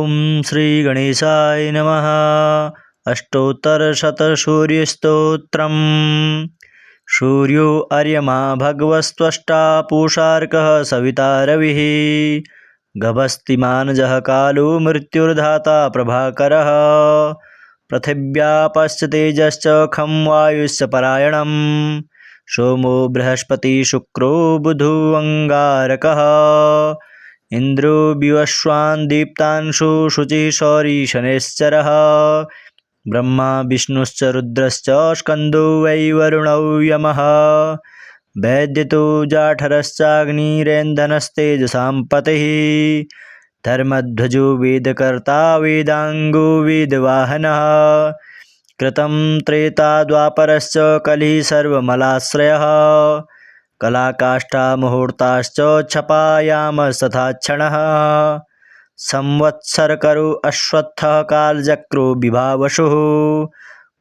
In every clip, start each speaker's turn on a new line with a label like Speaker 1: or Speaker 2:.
Speaker 1: ओम श्री गणेशाय नमः। अष्टोत्तरशतसूर्यस्तोत्रम्। सूर्यो अर्यमा भगवस्त्वष्टा पूषार्कः सविता रविः। गभस्तिमानजः कालो मृत्युर्धाता प्रभाकरः। पृथिव्यापश्च तेजश्च खं वायुश्च परायणम्। सोमो बृहस्पति शुक्रो बुधो अङ्गारकः। इन्द्रो विवस्वान् दीप्तांशु शुचिः शौरी शनैश्चरः। ब्रह्मा विष्णुश्च रुद्रश्च स्कन्दो वै वरुणौ यमः। वैद्यतो जाठरश्चाग्निरेन्धनस्तेजसां पतिः। धर्मध्वजो वेदकर्ता वेदाङ्गो वेदवाहनः। कृतं त्रेता द्वापरश्च कलिः सर्वमलाश्रयः। कलाकाष्ठा मुहूर्ताश्च क्षपायामस्तथा क्षणः। संवत्सरकरो अश्वत्थः कालचक्रो विभावसुः।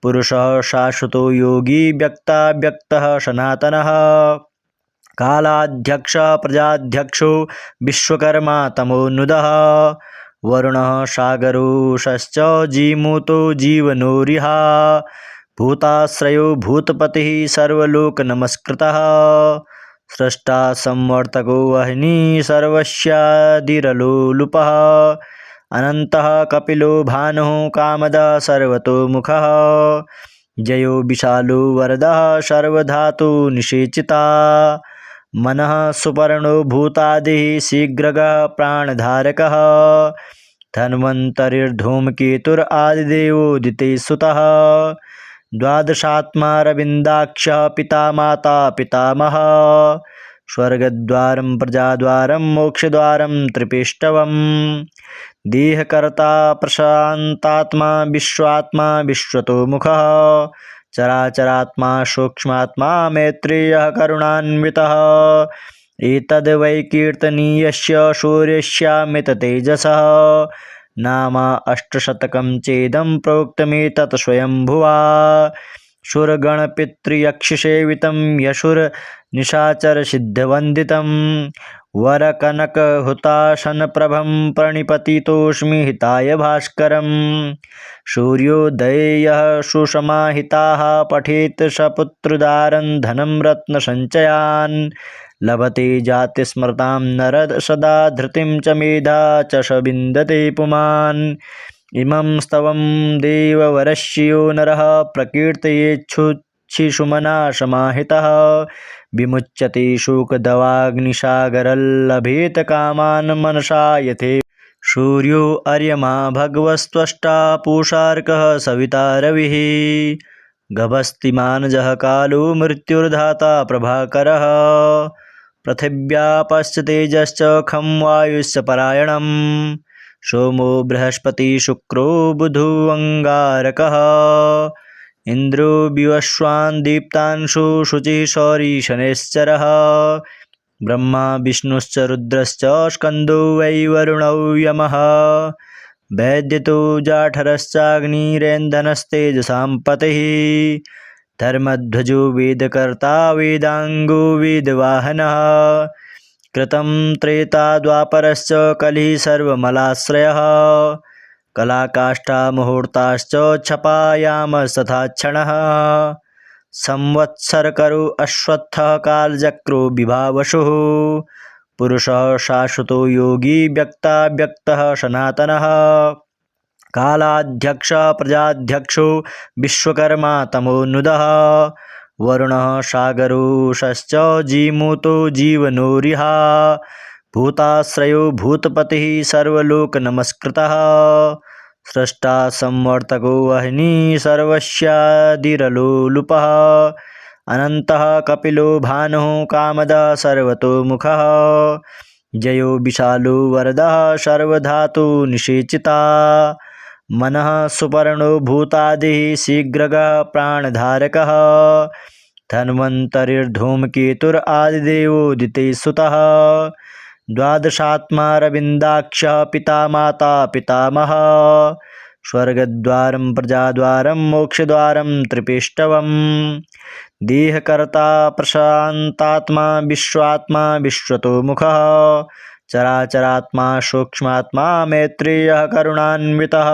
Speaker 1: पुरुषः शाश्वतो योगी व्यक्ताव्यक्तः सनातनः। कालाध्यक्षः प्रजाध्यक्षो विश्वकर्मा तमोनुदः। वरुणः सागरोषश्च जीमूतो जीवनोरिहा। भूताश्रयो भूतपतिः सर्वलोकनमस्कृतः। स्रष्टा संवर्तको वह्निः सर्वस्यादिरलोलुपः। अनन्तः कपिलो भानुः कामदः सर्वतोमुखः। जयो विशालो वरदः सर्वधातुनिषेचिता। मनः सुपर्णो भूतादिः शीघ्रगः प्राणधारकः। धन्वन्तरिर्धूमकेतुरादिदेवोदितेः सुतः। द्वादशात्मा रविन्दाक्षः पिता माता पितामहः। स्वर्गद्वारं प्रजाद्वारं मोक्षद्वारं त्रिपिष्टवम्। देहकर्ता प्रशान्तात्मा विश्वात्मा विश्वतोमुखः। चराचरात्मा सूक्ष्मात्मा मैत्रेयः करुणान्वितः। एतद्वै कीर्तनीयस्य सूर्यस्यामिततेजसः। नाम अष्टशतकं चेदं प्रोक्तमेतत् स्वयंभुवा। सुरगणपितृयक्षसेवितं यशुरनिशाचरसिद्धवन्दितं। वरकनकहुताशनप्रभं प्रणिपतितोऽस्मि हिताय भास्करम्। सूर्योदये यः सुसमाहिताः पठेत् सपुत्रोदारं धनं रत्नसञ्चयान्। लभते जातिस्मृतां नरः सदा धृतिं च मेधा च स विन्दते पुमान्। इमं स्तवं देववरस्य नरः प्रकीर्तयेच्छुचिषुमना समाहितः। विमुच्यते शोकदवाग्निसागरल्लभेत कामान् मनसा यथे। सूर्यो अर्यमा भगवस्त्वष्टा पूषार्कः सविता रविः। गभस्तिमानजः कालो मृत्युर्धाता प्रभाकरः। पृथिव्यापश्च तेजश्च खं वायुश्च परायणम्। सोमो बृहस्पति शुक्रो बुधो अङ्गारकः। इन्द्रो विवस्वान् दीप्तांशु शुचिः शौरी शनैश्चरः। ब्रह्मा विष्णुश्च रुद्रश्च स्कन्दो वै वरुणौ यमः। वैद्यतो जाठरश्चाग्निरेन्धनस्तेजसां पतिः। धर्मध्वजो वेदकर्ता वेदाङ्गो वेदवाहनः। कृतं त्रेता द्वापरश्च कलिः सर्वमलाश्रयः। कलाकाष्ठा मुहूर्ताश्च क्षपायामस्तथा क्षणः। संवत्सरकरो अश्वत्थः कालचक्रो विभावसुः। पुरुषः शाश्वतो योगी व्यक्ताव्यक्तः सनातनः। कालाध्यक्षः प्रजाध्यक्षो विश्वकर्मा तमोनुदः। वरुणः सागरोषश्च जीमूतो जीवनोरिहा। भूताश्रयो भूतपतिः सर्वलोकनमस्कृतः। स्रष्टा संवर्तको वह्निः सर्वस्यादिरलोलुपः। अनन्तः कपिलो भानुः कामदः सर्वतोमुखः। जयो विशालो वरदः सर्वधातुनिषेचिता। मनः सुपर्णो भूतादिः शीघ्रगः प्राणधारकः। धन्वन्तरिर्धूमकेतुरादिदेवोदितेः सुतः। द्वादशात्मा रविन्दाक्षः पिता माता पितामहः। स्वर्गद्वारं प्रजाद्वारं मोक्षद्वारं त्रिपिष्टवम्। देहकर्ता प्रशान्तात्मा विश्वात्मा विश्वतोमुखः। चराचरात्मा सूक्ष्मात्मा मैत्रेयः करुणान्वितः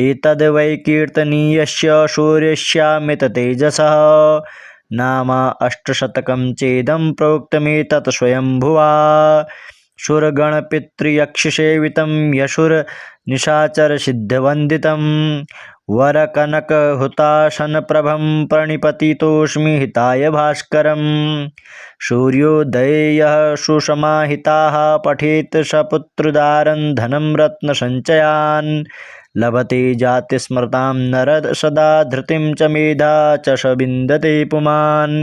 Speaker 1: एतद्वै कीर्तनीयस्य सूर्यस्यामित तेजसः नाम अष्टशतकं चेदं प्रोक्तमेतत् स्वयंभुवा सुरगणपितृयक्षसेवितं यशुरनिशाचरसिद्धवन्दितं वरकनकहुताशनप्रभं प्रणिपतितोऽस्मि हिताय भास्करम् सूर्योदये यः सुसमाहिताः पठेत् सपुत्रोदारं धनं रत्नसञ्चयान् लभते जातिस्मृतां नरद सदा धृतिं च मेधा च स विन्दते पुमान्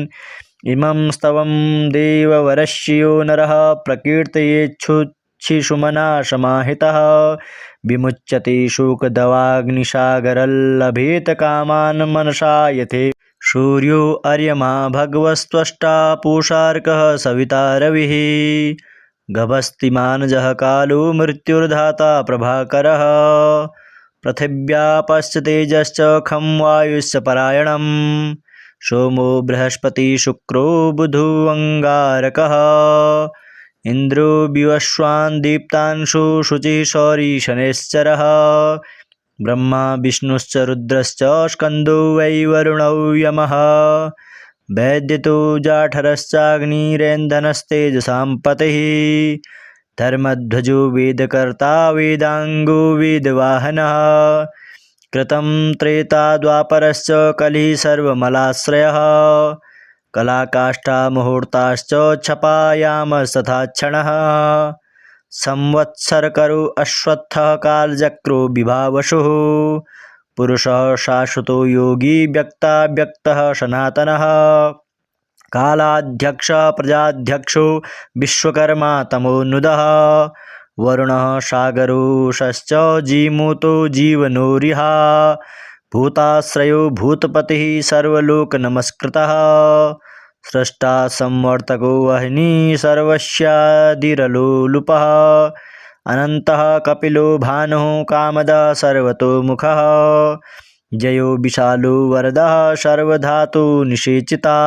Speaker 1: इमं स्तवं देववरस्य नरः प्रकीर्तयेच्छुचिषुमना समाहितः विमुच्यते शोकदवाग्निसागरल्लभेत कामान् मनसा यथे सूर्यो अर्यमा भगवस्त्वष्टा पूषार्कः सविता रविः गभस्तिमानजः कालो मृत्युर्धाता प्रभाकरः पृथिव्यापश्च तेजश्च खं वायुश्च परायणं सोमो बृहस्पति शुक्रो बुधोऽङ्गारकः इन्द्रो विवस्वान् दीप्तांशु शुचिः शौरी शनैश्चरः ब्रह्मा विष्णुश्च रुद्रश्च स्कन्दो वै वरुणौ यमः वैद्यतो जाठरश्चाग्निरेन्धनस्तेजसां पतिः धर्मध्वजो वेदकर्ता वेदाङ्गो वेदवाहनः कृतं त्रेता द्वापरश्च कलिः सर्वमलाश्रयः कलाकाष्ठा मुहूर्ताश्च क्षपायामस्तथा क्षणः संवत्सरकरो अश्वत्थः कालचक्रो विभावसुः पुरुषः शाश्वतो योगी व्यक्ताव्यक्तः सनातनः कालाध्यक्षः प्रजाध्यक्षो विश्वकर्मा तमोनुदः वरुणः सागरोषश्च जीमूतो जीवनोरिहा भूताश्रयो भूतपतिः सर्वलोकनमस्कृतः स्रष्टा संवर्तको वह्निः सर्वस्यादिरलोलुपः अनन्तः कपिलो भानुः कामदः सर्वतोमुखः जयो विशालो वरदः सर्वधातुनिषेचिता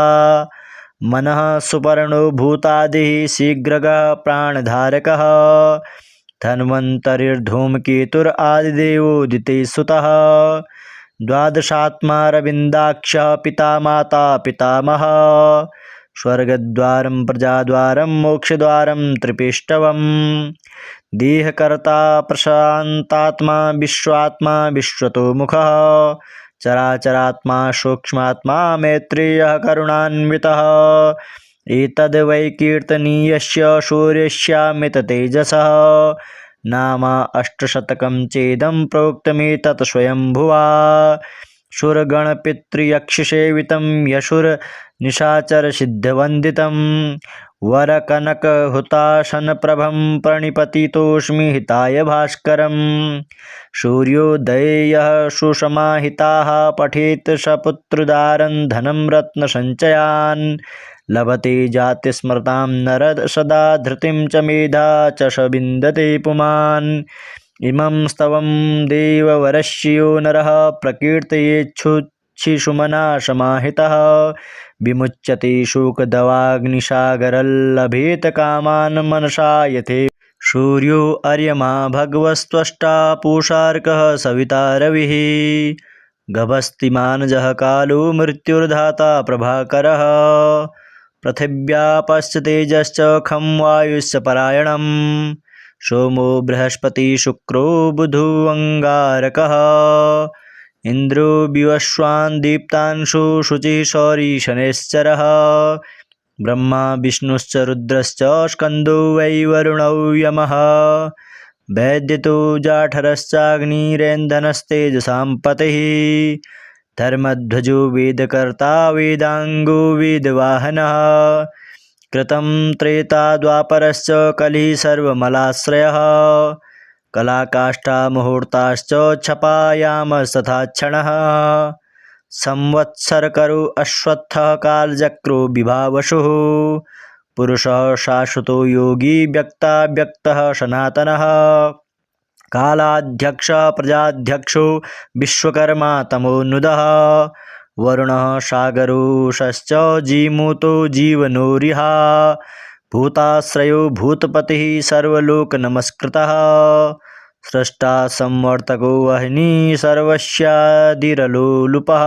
Speaker 1: मनः सुपर्णो भूतादिः शीघ्रगः प्राणधारकः धन्वन्तरिर्धूमकेतुरादिदेवोदितेः द्वादशात्मा रविन्दाक्षः पिता माता पितामहः स्वर्गद्वारं प्रजाद्वारं मोक्षद्वारं त्रिपिष्टवम् देहकर्ता प्रशान्तात्मा विश्वात्मा विश्वतोमुखः चराचरात्मा सूक्ष्मात्मा मैत्रेयः करुणान्वितः एतद्वै कीर्तनीयस्य सूर्यस्यामित तेजसः नाम अष्टशतकं चेदं प्रोक्तमेतत् स्वयंभुवा सुरगणपितृयक्षसेवितं यशुरनिशाचरसिद्धवन्दितं वरकनकहुताशनप्रभं प्रणिपतितोऽस्मि हिताय भास्करम् सूर्योदये यः सुसमाहिताः पठेत् सपुत्रोदारं धनं रत्नसञ्चयान् लभते जातिस्मृतां नरद सदा धृतिं च मेधा च स विन्दते पुमान् इमं स्तवं देववरस्य नरः प्रकीर्तयेच्छुचिषुमना समाहितः विमुच्यते शोकदवाग्निसागरल्लभेत कामान् मनसा यथे सूर्यो अर्यमा भगवस्त्वष्टा पूषार्कः सविता रविः गभस्तिमानजः कालो मृत्युर्धाता प्रभाकरः पृथिव्यापश्च तेजश्च खं वायुश्च परायणं सोमो बृहस्पति शुक्रो बुधोऽङ्गारकः इन्द्रो विवस्वान् दीप्तांशु शुचिः शौरी शनैश्चरः ब्रह्मा विष्णुश्च रुद्रश्च स्कन्दो वै वरुणौ यमः वैद्यतो जाठरश्चाग्निरेन्धनस्तेजसां पतिः धर्मध्वजो वेदकर्ता वेदाङ्गो वेदवाहनः कृतं त्रेता द्वापरश्च कलिः सर्वमलाश्रयः कलाकाष्ठा मुहूर्ताश्च क्षपायामस्तथा क्षणः संवत्सरकरो अश्वत्थः कालचक्रो विभावसुः पुरुषः शाश्वतो योगी व्यक्ताव्यक्तः सनातनः कालाध्यक्षः प्रजाध्यक्षो विश्वकर्मा तमोनुदः वरुणः सागरोषश्च जीमूतो जीवनोरिहा भूताश्रयो भूतपतिः सर्वलोकनमस्कृतः स्रष्टा संवर्तको वह्निः सर्वस्यादिरलोलुपः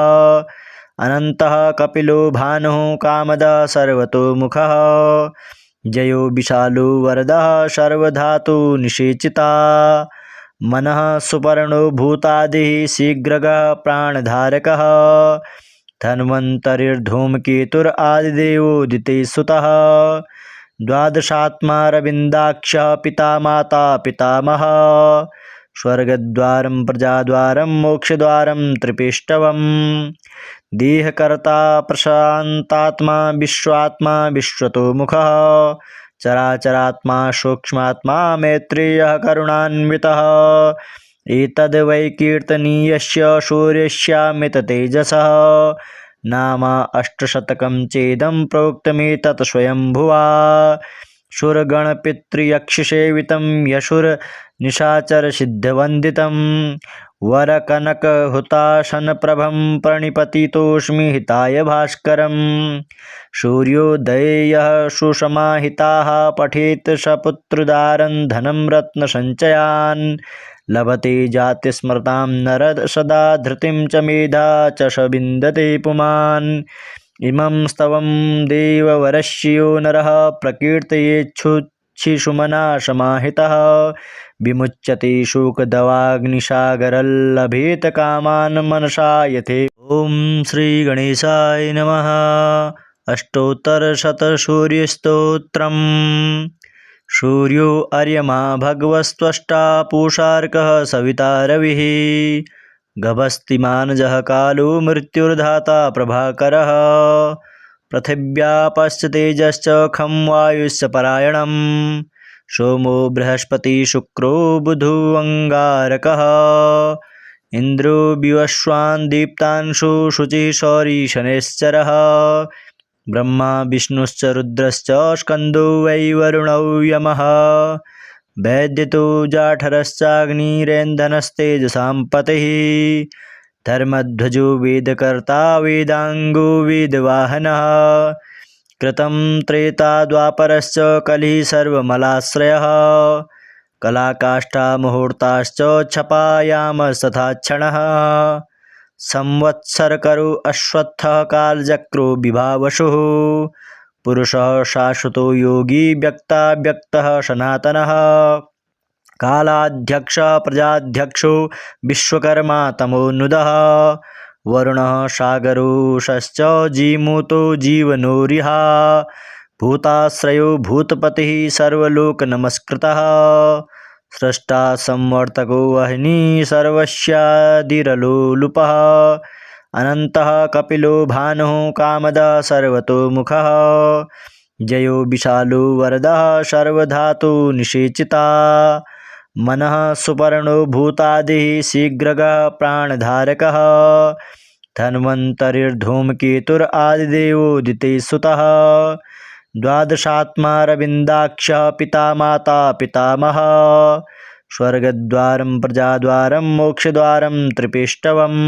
Speaker 1: अनन्तः कपिलो भानुः कामदः सर्वतोमुखः जयो विशालो वरदः सर्वधातु निषेचिता मनः सुपर्णो भूतादिः शीघ्रगः प्राणधारकः धन्वन्तरिर्धूमकेतुरादिदेवोदिते सुतः द्वादशात्मा रविन्दाक्षः पिता माता पितामहः स्वर्गद्वारं प्रजाद्वारं मोक्षद्वारं त्रिपिष्टवम् देहकर्ता प्रशान्तात्मा विश्वात्मा विश्वतोमुखः चराचरात्मा सूक्ष्मात्मा मैत्रेयः करुणान्वितः एतद् वै कीर्तनीयस्य सूर्यस्यामिततेजसः नाम अष्टशतकं चेदं प्रोक्तमेतत् स्वयंभुवा सुरगणपितृयक्षसेवितं यशुरनिशाचरसिद्धवन्दितं वरकनकहुताशनप्रभं प्रणिपतितोऽस्मि हिताय भास्करम् सूर्योदये यः सुसमाहिताः पठेत् सपुत्रोदारं धनं रत्नसञ्चयान् लभते जातिस्मृतां नरः सदा धृतिं च मेधा च स विन्दते पुमान् इमं स्तवं देववरस्य नरः प्रकीर्तयेच्छुचिषुमना समाहितः विमुच्यते शोकदवाग्निसागरल्लभेत कामान् मनसा यथे। ॐ श्रीगणेशाय नमः। अष्टोत्तरशतसूर्यस्तोत्रम्। सूर्यो अर्यमा भगवस्त्वष्टा पूषार्कः सविता रविः गभस्तिमानजः कालो मृत्युर्धाता प्रभाकरः पृथिव्यापश्च तेजश्च खं वायुश्च परायणम् सोमो बृहस्पति शुक्रो बुधोऽङ्गारकः इन्द्रो विवस्वान् दीप्तांशु शुचिः शौरी शनैश्चरः ब्रह्मा विष्णुश्च रुद्रश्च स्कन्दो वै वरुणौ यमः वैद्यतो जाठरश्चाग्निरेन्धनस्तेजसां पतिः धर्मध्वजो वेदकर्ता वेदाङ्गो वेदवाहनः कृतं त्रेता द्वापरश्च कलिः सर्वमलाश्रयः कलाकाष्ठा मुहूर्ताश्च क्षपायामस्तथा क्षणः संवत्सरकरो अश्वत्थः कालचक्रो विभावसुः पुरुषः शाश्वतो योगी व्यक्ताव्यक्तः सनातनः कालाध्यक्षः प्रजाध्यक्षो विश्वकर्मा तमोनुदः वरुणः सागरोषश्च जीमूतो जीवनोरिहा भूताश्रयो भूतपतिः सर्वलोकनमस्कृतः स्रष्टा संवर्तको वह्निः सर्वस्यादिरलोलुपः अनन्तः कपिलो भानुः कामदः सर्वतोमुखः जयो विशालो वरदः सर्वधातु निषेचिता मनः सुपर्णो भूतादिः शीघ्रगः प्राणधारकः धन्वन्तरिर्धूमकेतुरादिदेवोदिते सुतः द्वादशात्मा रविन्दाक्षः पिता माता पितामहः स्वर्गद्वारं प्रजाद्वारं मोक्षद्वारं त्रिपिष्टवम्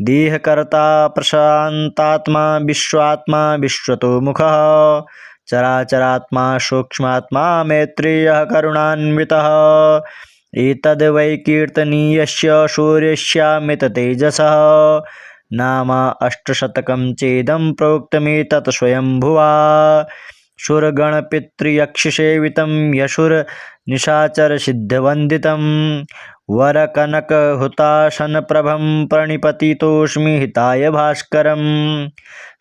Speaker 1: देहकर्ता प्रशान्तात्मा विश्वात्मा विश्वतोमुखः चराचरात्मा सूक्ष्मात्मा मैत्रेयः करुणान्वितः एतद् वै कीर्तनीयस्य सूर्यस्यामिततेजसः नाम अष्टशतकं चेदं प्रोक्तमेतत् स्वयंभुवा सुरगणपितृयक्षसेवितं यशुरनिशाचरसिद्धवन्दितं वरकनकहुताशनप्रभं प्रणिपतितोऽस्मि हिताय भास्करम्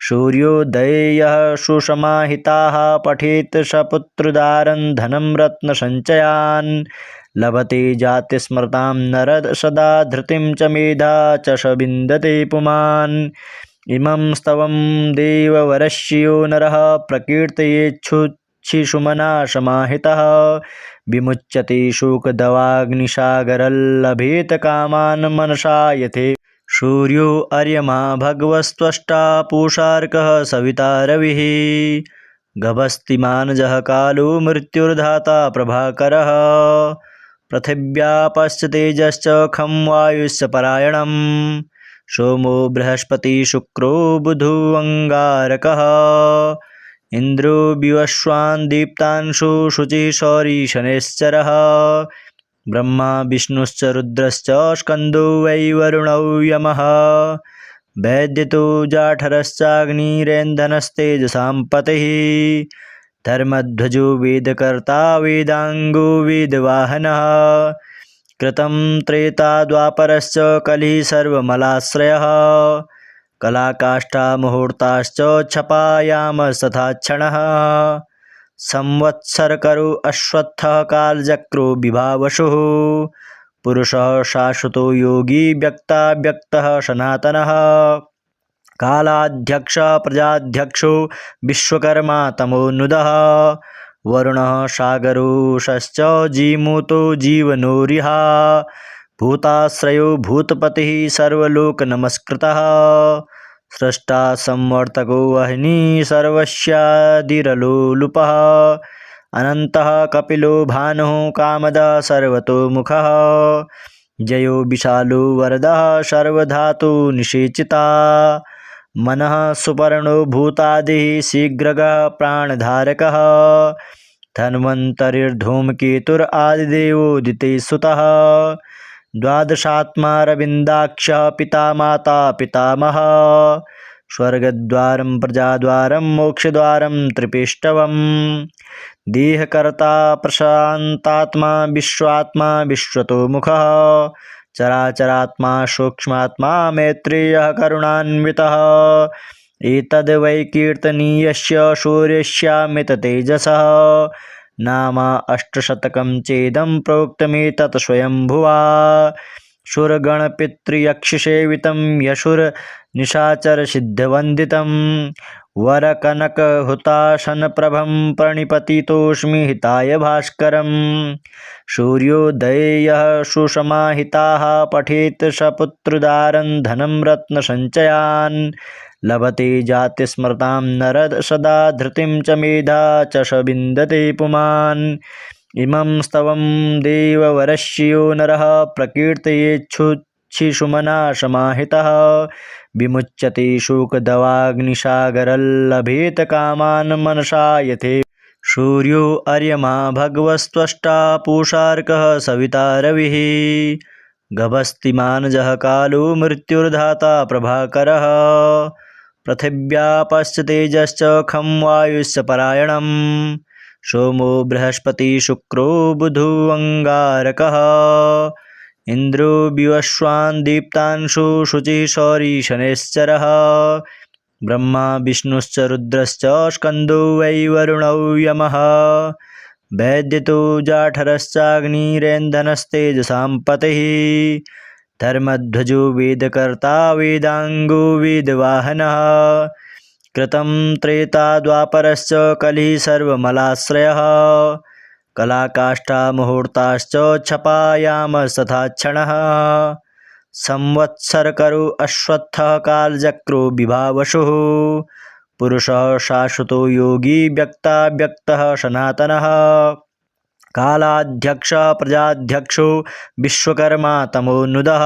Speaker 1: सूर्योदये यः सुसमाहिताः पठेत् सपुत्रोदारं धनं रत्नसञ्चयान् लभते जातिस्मृतां नरः सदा धृतिं च मेधा च स विन्दते पुमान् इमं स्तवं देववरस्य नरः प्रकीर्तयेच्छुचिषुमना समाहितः विमुच्यते शोकदवाग्निसागरल्लभेत कामान् मनसा यथे। सूर्यो अर्यमा भगवस्त्वष्टा पूषार्कः सविता रविः गभस्तिमानजः कालो मृत्युर्धाता प्रभाकरः पृथिव्यापश्च तेजश्च खं वायुश्च परायणम् सोमो बृहस्पति शुक्रो बुधोऽङ्गारकः इन्द्रो विवस्वान् दीप्तांशु शुचिः शौरी शनैश्चरः ब्रह्मा विष्णुश्च रुद्रश्च स्कन्दो वै वरुणौ यमः वैद्यतो जाठरश्चाग्निरेन्धनस्तेजसां पतिः धर्मध्वजो वेदकर्ता वेदाङ्गो वेदवाहनः कृतं त्रेता द्वापरश्च कलिः सर्वमलाश्रयः कलाकाष्ठा मुहूर्ताश्च क्षपायामस्तथा क्षणः संवत्सरकरो अश्वत्थः कालचक्रो विभावसुः पुरुषः शाश्वतो योगी व्यक्ताव्यक्तः सनातनः कालाध्यक्षः प्रजाध्यक्षो विश्वकर्मा तमोनुदः वरुणः सागरोषश्च जीमूतो जीवनोरिहा भूताश्रयो भूतपतिः सर्वलोकनमस्कृतः स्रष्टा संवर्तको वह्निः सर्वस्यादिरलोलुपः अनन्तः कपिलो भानुः कामदः सर्वतोमुखः जयो विशालो वरदः सर्वधातु निषेचिता मनः सुपर्णो भूतादिः शीघ्रगः प्राणधारकः धन्वन्तरिर्धूमकेतुरादिदेवोदितेः द्वादशात्मा रविन्दाक्षः पिता माता पितामहः स्वर्गद्वारं प्रजाद्वारं मोक्षद्वारं त्रिपिष्टवम् देहकर्ता प्रशान्तात्मा विश्वात्मा विश्वतोमुखः चराचरात्मा सूक्ष्मात्मा मैत्रेयः करुणान्वितः एतद् वै कीर्तनीयस्य सूर्यस्यामिततेजसः नाम अष्टशतकं चेदं प्रोक्तमेतत् स्वयंभुवा सुरगणपितृयक्षसेवितं यशुरनिशाचरसिद्धवन्दितं वरकनकहुताशनप्रभं प्रणिपतितोऽस्मि हिताय भास्करं सूर्योदये यः सुसमाहिताः पठेत् सपुत्रोदारं धनं रत्नसञ्चयान् लभते जातिस्मृतां नरद सदा धृतिं च मेधा च स विन्दते पुमान् इमं स्तवं देववरस्य नरः प्रकीर्तयेच्छुचिषुमना समाहितः विमुच्यते शोकदवाग्निसागरल्लभेत कामान् मनसा यथे सूर्यो अर्यमा भगवस्त्वष्टा पूषार्कः सविता रविः गभस्तिमानजः कालो मृत्युर्धाता प्रभाकरः पृथिव्यापश्च तेजश्च खं वायुश्च परायणं सोमो बृहस्पति शुक्रो बुधोऽङ्गारकः इन्द्रो विवस्वान् दीप्तांशु शुचिः शौरी शनैश्चरः ब्रह्मा विष्णुश्च रुद्रश्च स्कन्दो वै वरुणौ यमः वैद्यतो जाठरश्चाग्निरेन्धनस्तेजसां पतिः धर्मध्वजो वेदकर्ता वेदाङ्गो वेदवाहनः कृतं त्रेता द्वापरश्च कलिः सर्वमलाश्रयः कलाकाष्ठा मुहूर्ताश्च क्षपायामस्तथा क्षणः संवत्सरकरो अश्वत्थः कालचक्रो विभावसुः पुरुषः शाश्वतो योगी व्यक्ताव्यक्तः सनातनः कालाध्यक्षः प्रजाध्यक्षो विश्वकर्मा तमोनुदः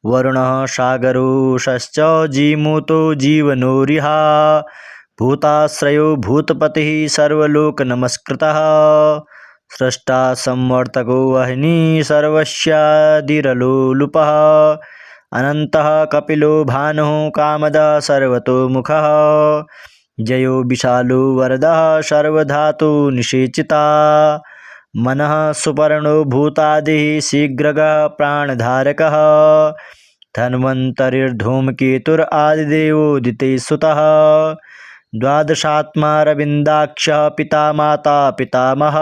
Speaker 1: वरुणः सागरोषश्च जीमूतो जीवनोरिहा भूताश्रयो भूतपतिः सर्वलोकनमस्कृतः स्रष्टा संवर्तको वह्निः सर्वस्यादिरलोलुपः अनन्तः कपिलो भानुः कामदः सर्वतोमुखः जयो विशालो वरदः सर्वधातु निषेचिता मनः सुपर्णो भूतादिः शीघ्रगः प्राणधारकः धन्वन्तरिर्धूमकेतुरादिदेवोदितेः द्वादशात्मा रविन्दाक्षः पिता माता पितामहः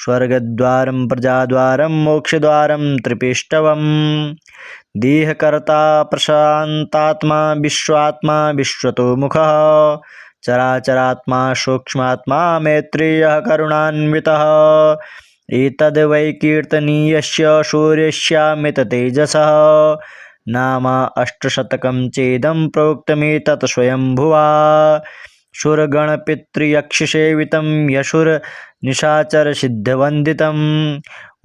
Speaker 1: स्वर्गद्वारं प्रजाद्वारं मोक्षद्वारं त्रिपिष्टवम् देहकर्ता प्रशान्तात्मा विश्वात्मा विश्वतोमुखः चराचरात्मा सूक्ष्मात्मा मैत्रेयः करुणान्वितः एतद् वै कीर्तनीयस्य सूर्यस्यामिततेजसः नाम अष्टशतकं चेदं प्रोक्तमेतत् स्वयंभुवा शूरगणपितृयक्षसेवितं यशुरनिशाचरसिद्धवन्दितं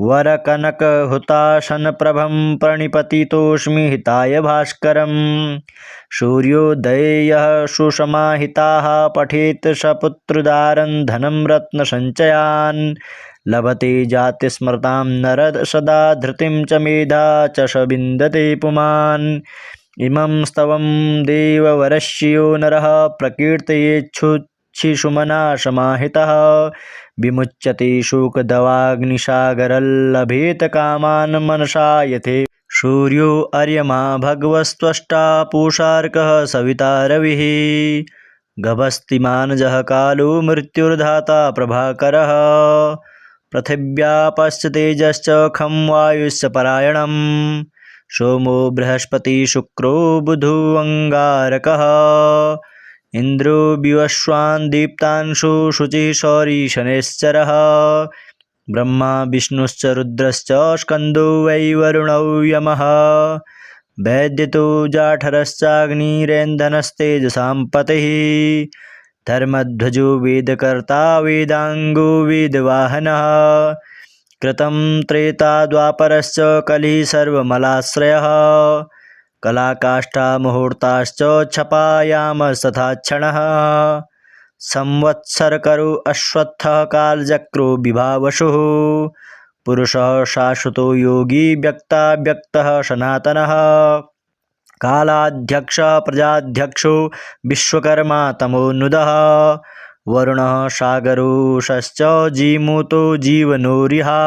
Speaker 1: वरकनकहुताशनप्रभं प्रणिपतितोऽस्मि हिताय भास्करम्। सूर्योदये यः सुसमाहिताः पठेत् सपुत्रोदारं धनं रत्नसञ्चयान् लभते जातिस्मृतां नरः सदा धृतिं च मेधा च स विन्दते पुमान्। इमं स्तवं देववरस्य नरः प्रकीर्तयेच्छुचिषुमना समाहितः विमुच्यते शोकदवाग्निसागरल्लभेत कामान् मनसा यथे। सूर्यो अर्यमा भगवस्त्वष्टा पूषार्कः सविता रविः गभस्तिमानजः कालो मृत्युर्धाता प्रभाकरः पृथिव्यापश्च तेजश्च खं वायुश्च परायणम् सोमो बृहस्पति शुक्रो बुधो अङ्गारकः इन्द्रो विवस्वान् दीप्तांशु शुचिः शौरी शनैश्चरः ब्रह्मा विष्णुश्च रुद्रश्च स्कन्दो वै वरुणौ यमः वैद्यतो जाठरश्चाग्निरेन्धनस्तेजसां पतिः धर्मध्वजो वेदकर्ता वेदाङ्गो वेदवाहनः कृतं त्रेता द्वापरश्च कलिः सर्वमलाश्रयः कलाकाष्ठा मुहूर्ताश्च क्षपायामस्तथा क्षणः संवत्सरकरो अश्वत्थः कालचक्रो विभावसुः पुरुषः शाश्वतो योगी व्यक्ताव्यक्तः सनातनः कालाध्यक्षः प्रजाध्यक्षो विश्वकर्मा तमोनुदः वरुणः सागरोषश्च जीमूतो जीवनोरिहा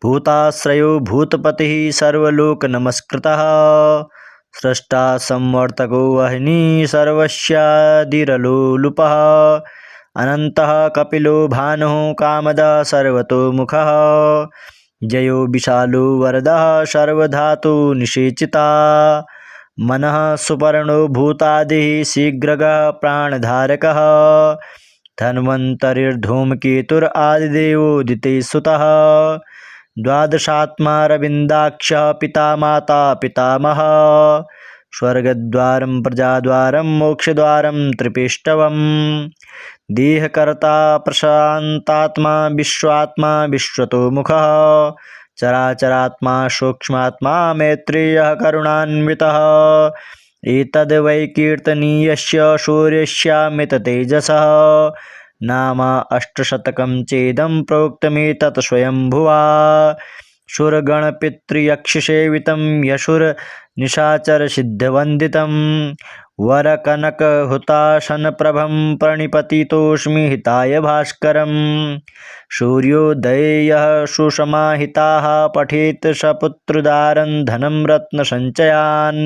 Speaker 1: भूताश्रयो भूतपतिः सर्वलोकनमस्कृतः स्रष्टा संवर्तको वह्निः सर्वस्यादिरलोलुपः अनन्तः कपिलो भानुः कामदः सर्वतोमुखः जयो विशालो वरदः सर्वधातु निषेचिता मनः सुपर्णो भूतादिः शीघ्रगः प्राणधारकः धन्वन्तरिर्धूमकेतुरादिदेवोदिते सुतः द्वादशात्मा रविन्दाक्षः पिता माता पितामहः स्वर्गद्वारं प्रजाद्वारं मोक्षद्वारं त्रिपिष्टवम् देहकर्ता प्रशान्तात्मा विश्वात्मा विश्वतोमुखः चराचरात्मा सूक्ष्मात्मा मैत्रेयः करुणान्वितः एतद्वै कीर्तनीयस्य सूर्यस्यामिततेजसः नाम अष्टशतकं चेदं प्रोक्तमेतत् स्वयंभुवा शूरगणपितृयक्षसेवितं यशुरनिशाचरसिद्धवन्दितं वरकनकहुताशनप्रभं प्रणिपतितोऽस्मि हिताय भास्करम्। सूर्योदये यः सुसमाहिताः पठेत् सपुत्रोदारं धनं रत्नसञ्चयान्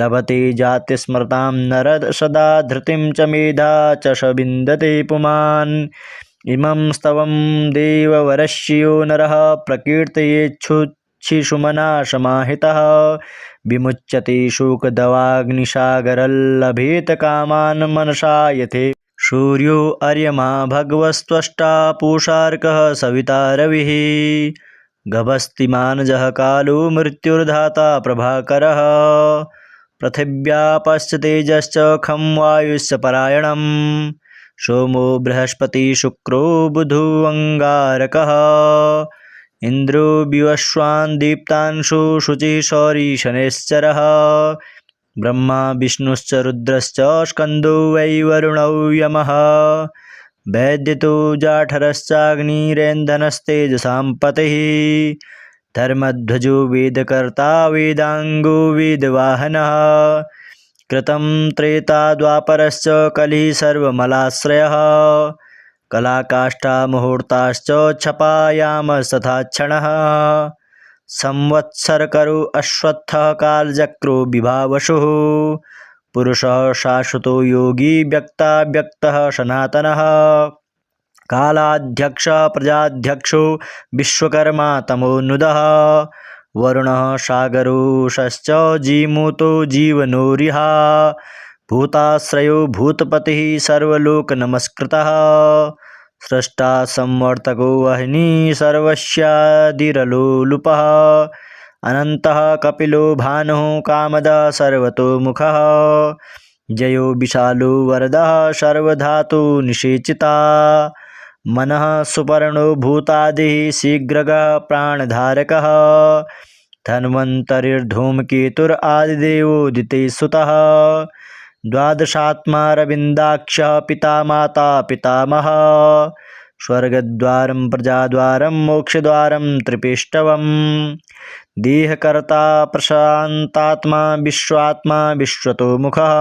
Speaker 1: लभते जातिस्मृतां नरः सदा धृतिं च मेधा च स विन्दते पुमान्। इमं स्तवं देववरस्य नरः प्रकीर्तयेच्छुचिषुमना समाहितः विमुच्यते शोकदवाग्निसागरल्लभेत कामान् मनसा यथे। सूर्यो अर्यमा भगवस्त्वष्टा पूषार्कः सविता रविः गभस्तिमानजः कालो मृत्युर्धाता प्रभाकरः पृथिव्यापश्च तेजश्च खं वायुश्च परायणम् सोमो बृहस्पति शुक्रो बुधो अङ्गारकः इन्द्रो विवस्वान् दीप्तांशु शुचिः शौरी शनैश्चरः ब्रह्मा विष्णुश्च रुद्रश्च स्कन्दो वै वरुणौ यमः वैद्यतो जाठरश्चाग्निरेन्धनस्तेजसां पतिः धर्मध्वजो वेदकर्ता वेदाङ्गो वेदवाहनः कृतं त्रेता द्वापरश्च कलिः सर्वमलाश्रयः कलाकाष्ठा मुहूर्ताश्च क्षपायामस्तथा क्षणः संवत्सरकरो अश्वत्थः कालचक्रो विभावसुः पुरुषः शाश्वतो योगी व्यक्ताव्यक्तः सनातनः कालाध्यक्षः प्रजाध्यक्षो विश्वकर्मा तमोनुदः वरुणः सागरोषश्च जीमूतो जीवनोरिहा भूताश्रयो भूतपतिः सर्वलोकनमस्कृतः स्रष्टा संवर्तको वह्निः सर्वस्यादिरलोलुपः अनन्तः कपिलो भानुः कामदः सर्वतोमुखः जयो विशालो वरदः सर्वधातु निषेचिता मनः सुपर्णो भूतादिः शीघ्रगः प्राणधारकः धन्वन्तरिर्धूमकेतुरादिदेवोदिते सुतः द्वादशात्मा रविन्दाक्षः पिता माता पितामहः स्वर्गद्वारं प्रजाद्वारं मोक्षद्वारं त्रिपिष्टवम् देहकर्ता प्रशान्तात्मा विश्वात्मा विश्वतोमुखः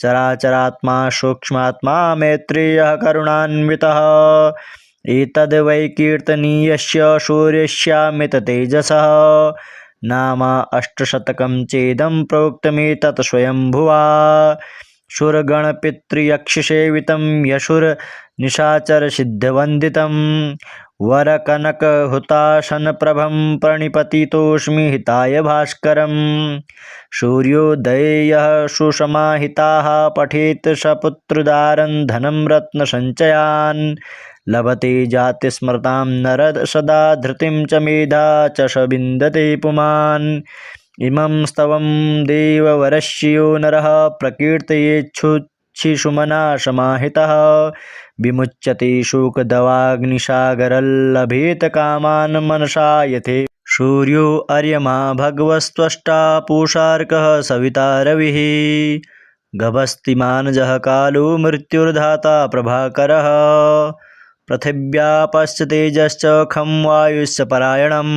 Speaker 1: चराचरात्मा सूक्ष्मात्मा मैत्रेयः करुणान्वितः एतद्वै कीर्तनीयस्य सूर्यस्यामिततेजसः नाम अष्टशतकं चेदं प्रोक्तमेतत् स्वयंभुवा सुरगणपितृयक्षसेवितं यशुरनिशाचरसिद्धवन्दितं वरकनकहुताशनप्रभं प्रणिपतितोऽस्मि हिताय भास्करम् सूर्योदये यः सुसमाहिताः पठेत् सपुत्रोदारं धनं रत्नसञ्चयान् लभते जातिस्मृतां नरद सदा धृतिं च मेधा च स विन्दते पुमान् इमं स्तवं देववरश्यो नरः प्रकीर्तयेच्छुच्छिशुमना समाहितः विमुच्यते शोकदवाग्निसागरल्लभेत कामान् मनसा यथे सूर्यो अर्यमा भगवस्त्वष्टा पूषार्कः सविता रविः गभस्तिमानजः कालो मृत्युर्धाता प्रभाकरः पृथिव्यापश्च तेजश्च खं वायुश्च परायणं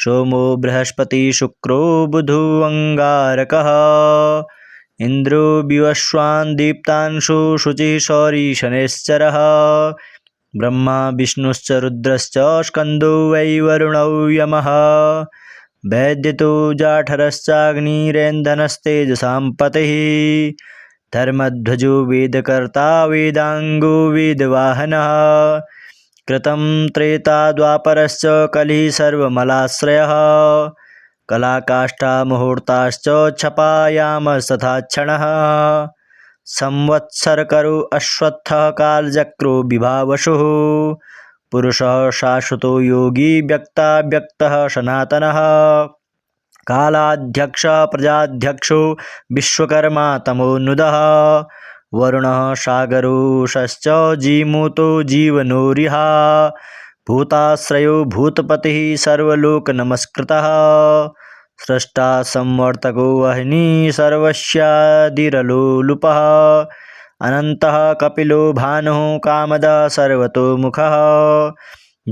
Speaker 1: सोमो बृहस्पति शुक्रो बुधोऽङ्गारकः इन्द्रो विवस्वान् दीप्तांशु शुचिः शौरी शनैश्चरः ब्रह्मा विष्णुश्च रुद्रश्च स्कन्दो वै वरुणौ यमः वैद्यतो जाठरश्चाग्निरेन्धनस्तेजसां पतिः धर्मध्वजो वेदकर्ता वेदांगो वेदवाहनः कृतं त्रेता द्वापरश्च कलिः सर्वमलाश्रयः कलाकाष्ठा मुहूर्ताश्च क्षपायामस्तथा क्षणः संवत्सरकरो अश्वत्थः कालचक्रो विभावसुः पुरुषः शाश्वतो योगी व्यक्ताव्यक्तः सनातनः कालाध्यक्षः प्रजाध्यक्षो विश्वकर्मा तमोनुदः वरुणः सागरोषश्च जीमूतो जीवनोरिहा भूताश्रयो भूतपतिः सर्वलोकनमस्कृतः स्रष्टा संवर्तको वह्निः सर्वस्यादिरलोलुपः अनन्तः कपिलो भानुः कामदः सर्वतोमुखः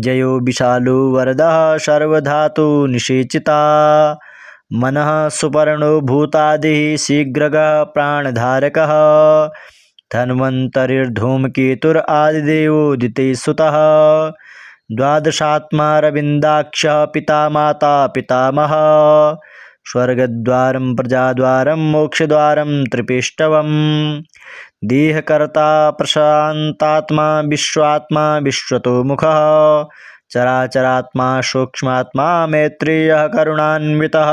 Speaker 1: जयो विशालो वरदः सर्वधातु निषेचिता मनः सुपर्णो भूतादिः शीघ्रगः प्राणधारकः धन्वन्तरिर्धूमकेतुरादिदेवोदिते सुतः द्वादशात्मा रविन्दाक्षः पिता माता पितामहः स्वर्गद्वारं प्रजाद्वारं मोक्षद्वारं त्रिपिष्टवम् देहकर्ता प्रशान्तात्मा विश्वात्मा विश्वतोमुखः चराचरात्मा सूक्ष्मात्मा मैत्रेयः करुणान्वितः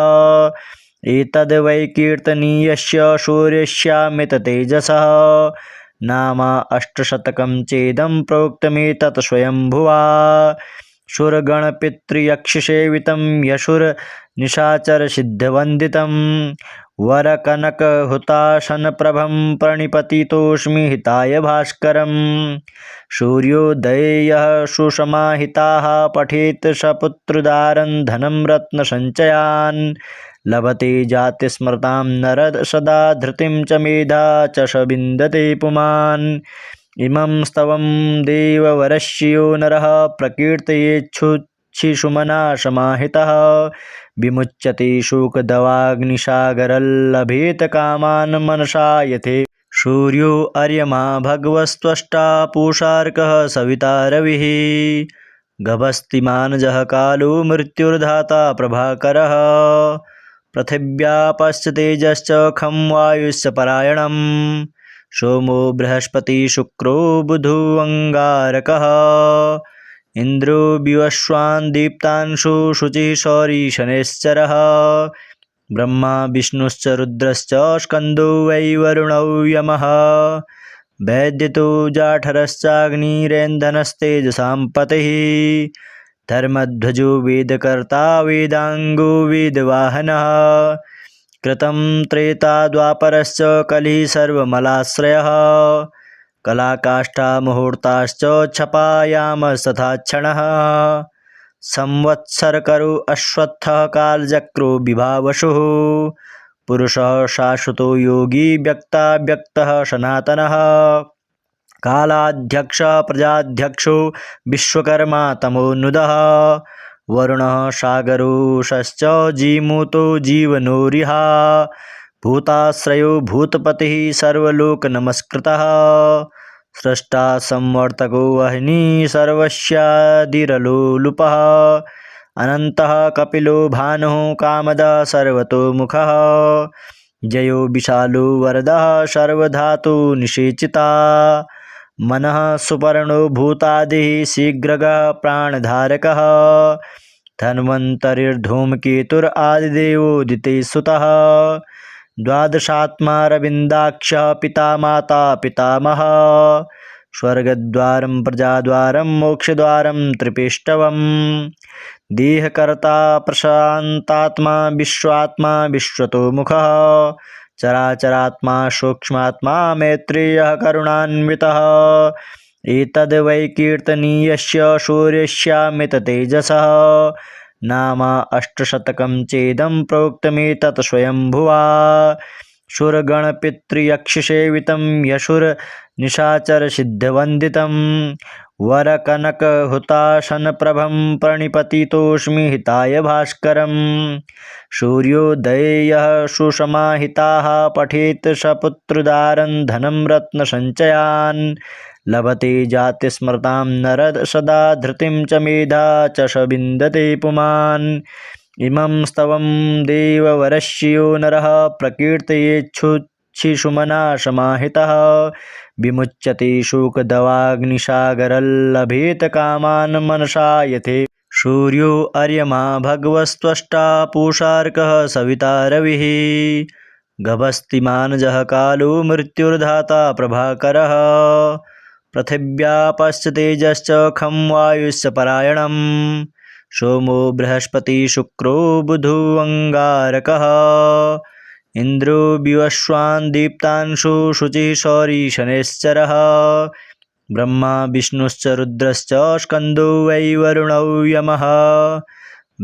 Speaker 1: एतद्वै कीर्तनीयस्य सूर्यस्यामिततेजसः नाम अष्टशतकं चेदं प्रोक्तमेतत् स्वयंभुवा सुरगणपितृयक्षसेवितं यशुरनिशाचरसिद्धवन्दितं वरकनकहुताशनप्रभं प्रणिपतितोऽस्मि हिताय भास्करम् सूर्योदये यः सुसमाहिताः पठेत् सपुत्रोदारं धनं रत्नसञ्चयान् लभते जातिस्मृतां नरद सदा धृतिं च मेधा च स विन्दते पुमान् इमं स्तवं देववरश्यो नरः प्रकीर्तयेच्छुच्छिशुमना समाहितः विमुच्यते शोकदवाग्निसागरल्लभेत कामान् मनसा यथे सूर्यो अर्यमा भगवस्त्वष्टा पूषार्कः सविता रविः गभस्तिमानजः कालो मृत्युर्धाता प्रभाकरः पृथिव्यापश्च तेजश्च खं वायुश्च परायणं सोमो बृहस्पति शुक्रो बुधोऽङ्गारकः इन्द्रो विवस्वान् दीप्तांशु शुचिः शौरी शनैश्चरः ब्रह्मा विष्णुश्च रुद्रश्च स्कन्दो वै वरुणौ यमः वैद्यतो जाठरश्चाग्निरेन्धनस्तेजसां पतिः धर्मध्वजो वेदकर्ता वेदांगो वेदवाहनः कृतं त्रेता द्वापरश्च कलिः सर्वमलाश्रयः कलाकाष्ठामुहूर्ताश्च क्षपायामस्तथा क्षणः संवत्सरकरु अश्वत्थः कालचक्रो विभावशुः पुरुषः शाश्वतो योगी व्यक्ताव्यक्तः सनातनः कालाध्यक्षः प्रजाध्यक्षो विश्वकर्मा तमोनुदः वरुणः सागरोषश्च जीमूतो जीवनोरिहा भूताश्रयो भूतपतिः सर्वलोकनमस्कृतः स्रष्टा संवर्तको वह्निः सर्वस्यादिरलोलुपः अनन्तः कपिलो भानुः कामदः सर्वतोमुखः जयो विशालो वरदः सर्वधातु निषेचिता मनः सुपर्णो भूतादिः शीघ्रगः प्राणधारकः धन्वन्तरिर्धूमकेतुरादिदेवोदिते सुतः द्वादशात्मा रविन्दाक्षः पिता माता पितामहः स्वर्गद्वारं प्रजाद्वारं मोक्षद्वारं त्रिपिष्टवम् देहकर्ता प्रशान्तात्मा विश्वात्मा विश्वतोमुखः चराचरात्मा सूक्ष्मात्मा मैत्रेयः करुणान्वितः एतद् वै कीर्तनीयस्य सूर्यस्यामिततेजसः नाम अष्टशतकं चेदं प्रोक्तमेतत् स्वयंभुवा सुरगणपितृयक्षसेवितं यशुरनिशाचरसिद्धवन्दितं वरकनकहुताशनप्रभं प्रणिपतितोऽस्मि हिताय भास्करम् सूर्योदये यः सुसमाहिताः पठेत् सपुत्रोदारं धनं रत्नसञ्चयान् लभते जातिस्मृतां नरः सदा धृतिं च मेधा च स विन्दते पुमान् इमं स्तवं देववरस्य नरः प्रकीर्तयेच्छुचिषुमना समाहितः विमुच्यते शोकदवाग्निसागरल्लभेत कामान् मनसा यथे सूर्यो अर्यमा भगवस्त्वष्टा पूषार्कः सविता रविः गभस्तिमानजः कालो मृत्युर्धाता प्रभाकरः पृथिव्यापश्च तेजश्च खं वायुश्च परायणं सोमो बृहस्पतिः शुक्रो बुधोऽङ्गारकः इन्द्रो विवस्वान् दीप्तांशु शुचिः शौरी शनैश्चरः ब्रह्मा विष्णुश्च रुद्रश्च स्कन्दो वै वरुणौ यमः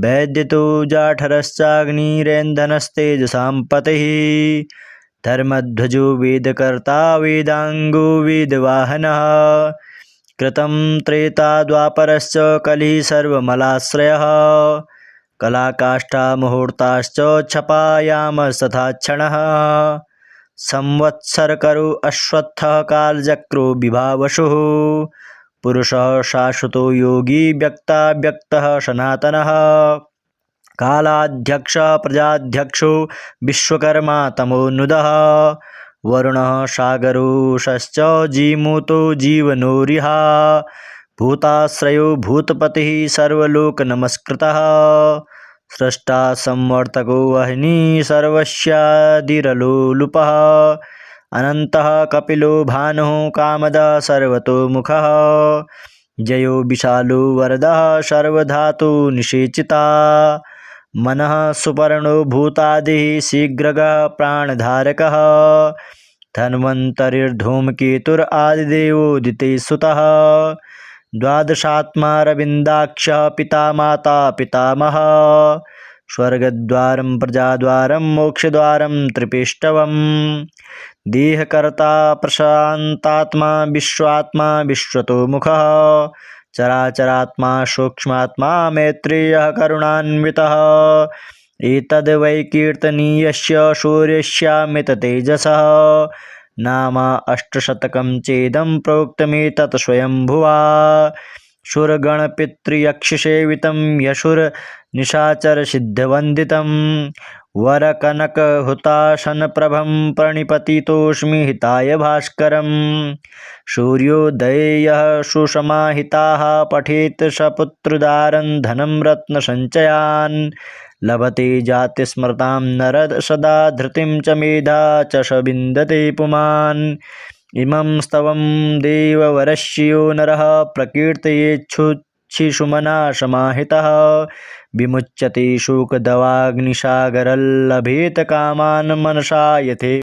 Speaker 1: वैद्यतो जाठरश्चाग्निरेन्धनस्तेजसां पतिः धर्मध्वजो वेदकर्ता वेदाङ्गो वेदवाहनः कृतं त्रेता द्वापरश्च कलिः सर्वमलाश्रयः कलाकाष्ठामुहूर्ताश्च क्षपायामस्तथा क्षणः संवत्सरकरो अश्वत्थः कालचक्रो विभावशुः पुरुषः शाश्वतो योगी व्यक्ताव्यक्तः सनातनः कालाध्यक्षः प्रजाध्यक्षो विश्वकर्मा तमोनुदः वरुणः सागरोषश्च जीमूतो जीवनोरिहा भूताश्रयो भूतपतिः सर्वलोकनमस्कृतः स्रष्टा संवर्तको वह्निः सर्वस्यादिरलोलुपः अनन्तः कपिलो भानुः कामदः सर्वतोमुखः जयो विशालो वरदः सर्वधातु निषेचिता मनः सुपर्णो भूतादिः शीघ्रगः प्राणधारकः धन्वन्तरिर्धूमकेतुरादिदेवोदिते सुतः द्वादशात्मा रविन्दाक्षः पिता माता पितामहः स्वर्गद्वारं प्रजाद्वारं मोक्षद्वारं त्रिपिष्टवम् देहकर्ता प्रशान्तात्मा विश्वात्मा विश्वतोमुखः चराचरात्मा सूक्ष्मात्मा मैत्रेयः करुणान्वितः एतद् वै कीर्तनीयस्य सूर्यस्यामिततेजसः नाम अष्टशतकं चेदं प्रोक्तमेतत् स्वयंभुवा सुरगणपितृयक्षसेवितं यशुरनिशाचरसिद्धवन्दितं वरकनकहुताशनप्रभं प्रणिपतितोऽस्मि हिताय भास्करम् सूर्योदये यः सुसमाहिताः पठेत् सपुत्रोदारं धनं रत्नसञ्चयान् लभते जातिस्मृतां नरः सदा धृतिं च मेधा च स विन्दते पुमान् इमं स्तवं देववरस्य नरः प्रकीर्तयेच्छुचिषुमना शिशुमना समाहितः विमुच्यते शोकदवाग्निसागरल्लभेत कामान् मनसा यथे।